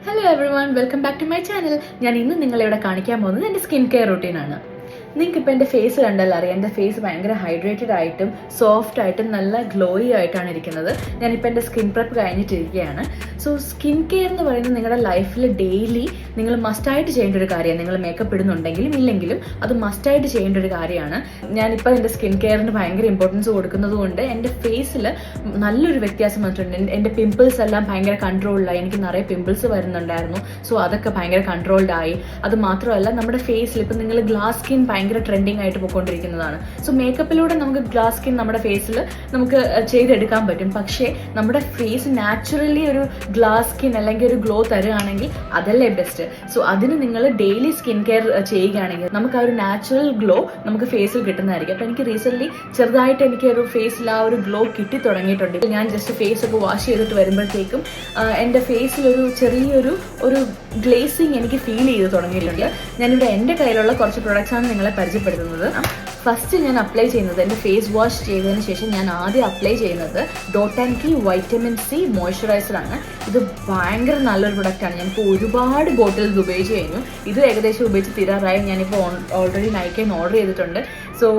Hello everyone, welcome back to my channel. ഞാൻ ഇന്ന് നിങ്ങളെ കാണിക്കാൻ പോകുന്നത് എൻ്റെ സ്കിൻ കെയർ റൂട്ടീനാണ്. നിങ്ങൾക്ക് ഇപ്പോൾ എൻ്റെ ഫേസ് കണ്ടാൽ അറിയാം, എൻ്റെ ഫേസ് ഭയങ്കര ഹൈഡ്രേറ്റഡ് ആയിട്ടും സോഫ്റ്റ് ആയിട്ടും നല്ല ഗ്ലോയി ആയിട്ടാണ് ഇരിക്കുന്നത്. ഞാനിപ്പോൾ എൻ്റെ സ്കിൻ പ്രെപ്പ് കഴിഞ്ഞിട്ടിരിക്കുകയാണ്. സോ സ്കിൻ കെയർ എന്ന് പറയുന്നത് നിങ്ങളുടെ ലൈഫിൽ ഡെയിലി നിങ്ങൾ മസ്റ്റായിട്ട് ചെയ്യേണ്ട ഒരു കാര്യമാണ്. നിങ്ങൾ മേക്കപ്പ് ഇടുന്നുണ്ടെങ്കിലും ഇല്ലെങ്കിലും അത് മസ്റ്റായിട്ട് ചെയ്യേണ്ട ഒരു കാര്യമാണ്. ഞാനിപ്പോൾ എൻ്റെ സ്കിൻ കെയറിന് ഭയങ്കര ഇമ്പോർട്ടൻസ് കൊടുക്കുന്നത് കൊണ്ട് എൻ്റെ ഫേസിൽ നല്ലൊരു വ്യത്യാസം വന്നിട്ടുണ്ട്. എൻ്റെ പിമ്പിൾസ് എല്ലാം ഭയങ്കര കൺട്രോൾഡായി. എനിക്ക് നിറയെ പിമ്പിൾസ് വരുന്നുണ്ടായിരുന്നു. സോ അതൊക്കെ ഭയങ്കര കൺട്രോൾഡ് ആയി. അത് മാത്രമല്ല, നമ്മുടെ ഫേസിൽ ഇപ്പം നിങ്ങൾ ഗ്ലാസ് സ്കിൻ ഭയങ്കര ട്രെൻഡിങ് ആയിട്ട് പോയിക്കൊണ്ടിരിക്കുന്നതാണ്. സോ മേക്കപ്പിലൂടെ നമുക്ക് ഗ്ലാസ് സ്കിൻ നമ്മുടെ ഫേസിൽ നമുക്ക് ചെയ്തെടുക്കാൻ പറ്റും. പക്ഷേ നമ്മുടെ ഫേസ് നാച്ചുറലി ഒരു ഗ്ലാസ് സ്കിൻ അല്ലെങ്കിൽ ഒരു ഗ്ലോ തരുകയാണെങ്കിൽ അതല്ലേ ബെസ്റ്റ്. സോ അതിന് നിങ്ങൾ ഡെയിലി സ്കിൻ കെയർ ചെയ്യുകയാണെങ്കിൽ നമുക്ക് ആ ഒരു നാച്ചുറൽ ഗ്ലോ നമുക്ക് ഫേസിൽ കിട്ടുന്നതായിരിക്കും. അപ്പം എനിക്ക് റീസെൻ്റ്ലി ചെറുതായിട്ട് എനിക്ക് ഒരു ഫേസിൽ ആ ഒരു ഗ്ലോ കിട്ടി തുടങ്ങിയിട്ടുണ്ട്. ഞാൻ ജസ്റ്റ് ഫേസ് ഒക്കെ വാഷ് ചെയ്തിട്ട് വരുമ്പോഴത്തേക്കും എൻ്റെ ഫേസിലൊരു ചെറിയൊരു ഗ്ലേസിങ് എനിക്ക് ഫീൽ ചെയ്ത് തുടങ്ങിയിട്ടുണ്ട്. ഞാനിവിടെ എൻ്റെ കയ്യിലുള്ള കുറച്ച് പ്രൊഡക്ട്സാണ് നിങ്ങളെ പരിചയപ്പെടുത്തുന്നത്. ഫസ്റ്റ് ഞാൻ അപ്ലൈ ചെയ്യുന്നത്, എൻ്റെ ഫേസ് വാഷ് ചെയ്തതിന് ശേഷം ഞാൻ ആദ്യം അപ്ലൈ ചെയ്യുന്നത് dot and key vitamin C മോയ്സ്ചറൈസറാണ്. ഇത് ഭയങ്കര നല്ലൊരു പ്രൊഡക്റ്റാണ്. ഞാനിപ്പോൾ ഒരുപാട് ബോട്ടിൽ ഇത് ഉപയോഗിച്ച് കഴിഞ്ഞു. ഇത് ഏകദേശം ഉപയോഗിച്ച് തീരാറായി. ഞാനിപ്പോൾ ഓൾറെഡി നൈക്കാൻ ഓർഡർ ചെയ്തിട്ടുണ്ട്. സോ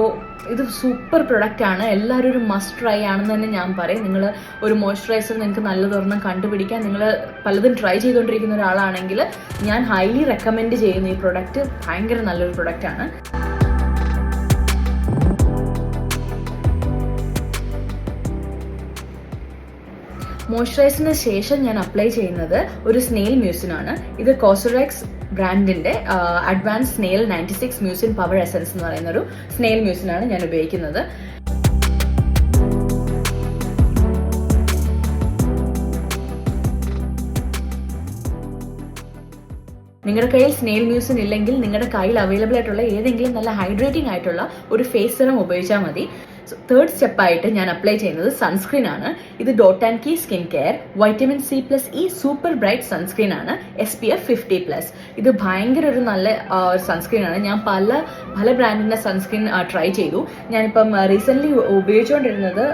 ഇത് സൂപ്പർ പ്രൊഡക്റ്റാണ്. എല്ലാവരും ഒരു മസ്റ്റ് ട്രൈ ആണെന്ന് തന്നെ ഞാൻ പറയും. നിങ്ങൾ ഒരു മോയ്സ്ചറൈസർ നിങ്ങൾക്ക് നല്ലതൊരെണ്ണം കണ്ടുപിടിക്കാൻ നിങ്ങൾ പലതും ട്രൈ ചെയ്തുകൊണ്ടിരിക്കുന്ന ഒരാളാണെങ്കിൽ ഞാൻ ഹൈലി റെക്കമെൻഡ് ചെയ്യുന്നു ഈ പ്രൊഡക്റ്റ്. ഭയങ്കര നല്ലൊരു പ്രൊഡക്റ്റാണ്. മോയ്സ്ചറൈസറിന് ശേഷം ഞാൻ അപ്ലൈ ചെയ്യുന്നത് ഒരു സ്നെയിൽ മ്യൂസിനാണ്. ഇത് കോസറെക്സ് ബ്രാൻഡിന്റെ advance snail 96 mucin power essence എന്ന് പറയുന്ന ഒരു സ്നെയിൽ മ്യൂസിനാണ് ഞാൻ ഉപയോഗിക്കുന്നത്. നിങ്ങളുടെ കയ്യിൽ സ്നെയിൽ മ്യൂസിൻ ഇല്ലെങ്കിൽ നിങ്ങളുടെ കയ്യിൽ അവൈലബിൾ ആയിട്ടുള്ള ഏതെങ്കിലും നല്ല ഹൈഡ്രേറ്റിംഗ് ആയിട്ടുള്ള ഒരു ഫേസ് സിറം ഉപയോഗിച്ചാൽ മതി. തേർഡ് സ്റ്റെപ്പായിട്ട് ഞാൻ അപ്ലൈ ചെയ്യുന്നത് സൺസ്ക്രീൻ ആണ്. ഇത് dot and key skin care vitamin C+E super bright sunscreen ആണ്, SPF 50+. ഇത് ഭയങ്കര ഒരു നല്ല സൺസ്ക്രീൻ ആണ്. ഞാൻ പല ബ്രാൻഡിൻ്റെ സൺസ്ക്രീൻ ട്രൈ ചെയ്തു. ഞാനിപ്പം റീസെൻ്റ്ലി ഉപയോഗിച്ചുകൊണ്ടിരുന്നത്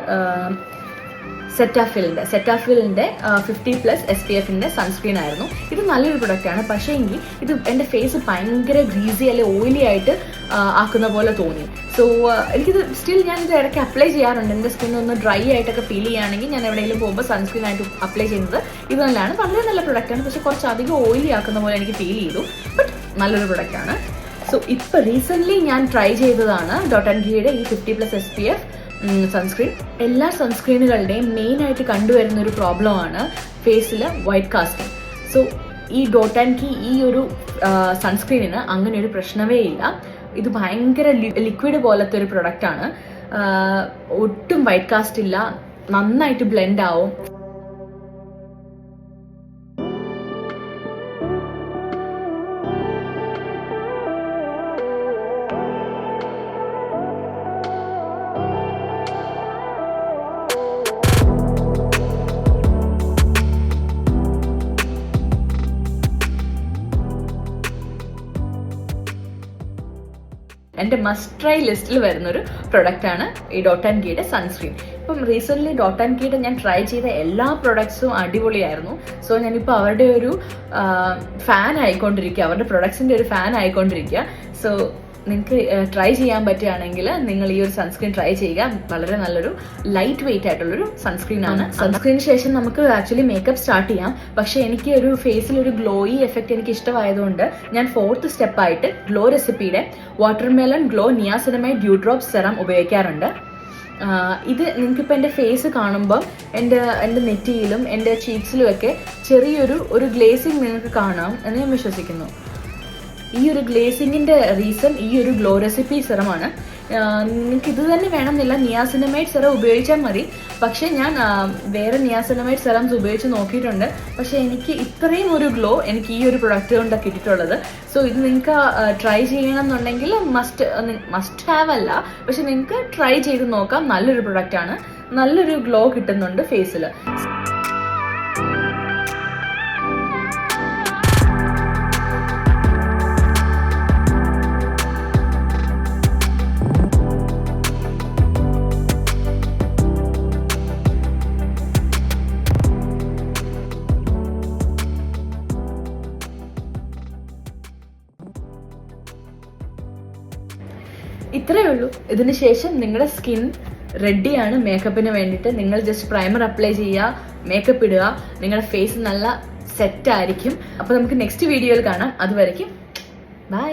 സെറ്റാഫിലിൻ്റെ 50+ SPFിൻ്റെ സൺസ്ക്രീൻ ആയിരുന്നു. ഇത് നല്ലൊരു പ്രൊഡക്റ്റാണ്. പക്ഷേ എങ്കിൽ ഇത് എൻ്റെ ഫേസ് ഭയങ്കര ഗ്രീസി അല്ലെങ്കിൽ ഓയിലി ആയിട്ട് ആക്കുന്ന പോലെ തോന്നി. സോ എനിക്കിത് ഞാനിത് ഇടയ്ക്ക് അപ്ലൈ ചെയ്യാറുണ്ട്. എൻ്റെ സ്കിൻ ഒന്ന് ഡ്രൈ ആയിട്ടൊക്കെ ഫീൽ ചെയ്യുകയാണെങ്കിൽ ഞാൻ എവിടെയെങ്കിലും പോകുമ്പോൾ സൺസ്ക്രീൻ ആയിട്ട് അപ്ലൈ ചെയ്യുന്നത് ഇത് തന്നെയാണ്. വളരെ നല്ല പ്രൊഡക്റ്റാണ്. പക്ഷേ കുറച്ചധികം ഓയിലി ആക്കുന്ന പോലെ എനിക്ക് ഫീൽ ചെയ്തു. ബട്ട് നല്ലൊരു പ്രൊഡക്റ്റാണ്. സോ ഇപ്പോൾ റീസെൻ്റ്ലി ഞാൻ ട്രൈ ചെയ്തതാണ് ഡോട്ട് ആൻഡ് കീയുടെ ഈ 50+ SPF സൺസ്ക്രീൻ. എല്ലാ സൺസ്ക്രീനുകളുടെയും മെയിനായിട്ട് കണ്ടുവരുന്ന ഒരു പ്രോബ്ലമാണ് ഫേസിൽ വൈറ്റ് കാസ്റ്റിംഗ്. സോ ഈ ഡോട്ട് ആൻഡ് കീ ഈ ഒരു സൺസ്ക്രീനിന് അങ്ങനെ ഒരു പ്രശ്നമേ ഇല്ല. ഇത് ഭയങ്കര ലിക്വിഡ് പോലത്തെ ഒരു പ്രൊഡക്റ്റാണ്. ഒട്ടും വൈറ്റ് കാസ്റ്റ് ഇല്ല, നന്നായിട്ട് ബ്ലെൻഡ് ആവും. എൻ്റെ മസ്റ്റ് ട്രൈ ലിസ്റ്റിൽ വരുന്നൊരു പ്രൊഡക്റ്റാണ് ഈ ഡോട്ട് ആൻഡ് കീയുടെ സൺസ്ക്രീൻ. ഇപ്പം റീസെൻ്റ്ലി ഡോട്ട് ആൻഡ് കീയുടെ ഞാൻ ട്രൈ ചെയ്ത എല്ലാ പ്രൊഡക്ട്സും അടിപൊളിയായിരുന്നു. സോ ഞാനിപ്പോൾ അവരുടെ ഒരു ഫാൻ ആയിക്കൊണ്ടിരിക്കുക, അവരുടെ പ്രൊഡക്ട്സിൻ്റെ ഒരു ഫാൻ ആയിക്കൊണ്ടിരിക്കുക. സോ നിങ്ങൾക്ക് ട്രൈ ചെയ്യാൻ പറ്റുകയാണെങ്കിൽ നിങ്ങൾ ഈ ഒരു സൺസ്ക്രീൻ ട്രൈ ചെയ്യുക. വളരെ നല്ലൊരു ലൈറ്റ് വെയിറ്റ് ആയിട്ടുള്ളൊരു സൺസ്ക്രീൻ ആണ്. സൺസ്ക്രീനിന് ശേഷം നമുക്ക് ആക്ച്വലി മേക്കപ്പ് സ്റ്റാർട്ട് ചെയ്യാം. പക്ഷേ എനിക്ക് ഒരു ഫേസിൽ ഒരു ഗ്ലോയി എഫക്റ്റ് എനിക്ക് ഇഷ്ടമായതുകൊണ്ട് ഞാൻ 4th സ്റ്റെപ്പായിട്ട് ഗ്ലോ റെസിപ്പിയുടെ watermelon glow niacinamide dew drop serum ഉപയോഗിക്കാറുണ്ട്. ഇത് നിങ്ങൾക്കിപ്പോൾ എൻ്റെ ഫേസ് കാണുമ്പോൾ എൻ്റെ നെറ്റിയിലും എൻ്റെ ചീക്സിലും ഒക്കെ ചെറിയൊരു ഗ്ലേസിങ് നിങ്ങൾക്ക് കാണാം എന്ന് ഞാൻ വിശ്വസിക്കുന്നു. ഈ ഒരു ഗ്ലേസിങ്ങിൻ്റെ റീസൺ ഈ ഒരു ഗ്ലോ റെസിപ്പി സെറമാണ്. നിങ്ങൾക്ക് ഇത് തന്നെ വേണമെന്നില്ല, നിയാസിനമൈഡ് സെറം ഉപയോഗിച്ചാൽ മതി. പക്ഷേ ഞാൻ വേറെ നിയാസിനമൈഡ് സെറംസ് ഉപയോഗിച്ച് നോക്കിയിട്ടുണ്ട്. പക്ഷേ എനിക്ക് ഇത്രയും ഒരു ഗ്ലോ എനിക്ക് ഈ ഒരു പ്രൊഡക്റ്റ് കൊണ്ടാണ് കിട്ടിയിട്ടുള്ളത്. സോ ഇത് നിങ്ങൾക്ക് ട്രൈ ചെയ്യണം എന്നുണ്ടെങ്കിൽ മസ്റ്റ് ഹാവ് അല്ല, പക്ഷെ നിങ്ങൾക്ക് ട്രൈ ചെയ്ത് നോക്കാം. നല്ലൊരു പ്രൊഡക്റ്റാണ്. നല്ലൊരു ഗ്ലോ കിട്ടുന്നുണ്ട് ഫേസിൽ. ഇത്രയേ ഉള്ളൂ. ഇതിന് ശേഷം നിങ്ങളുടെ സ്കിൻ റെഡിയാണ് മേക്കപ്പിന് വേണ്ടിയിട്ട്. നിങ്ങൾ ജസ്റ്റ് പ്രൈമർ അപ്ലൈ ചെയ്യുക, മേക്കപ്പ് ഇടുക, നിങ്ങളുടെ ഫേസ് നല്ല സെറ്റ് ആയിരിക്കും. അപ്പോൾ നമുക്ക് നെക്സ്റ്റ് വീഡിയോയിൽ കാണാം. അതുവരയ്ക്കും ബൈ.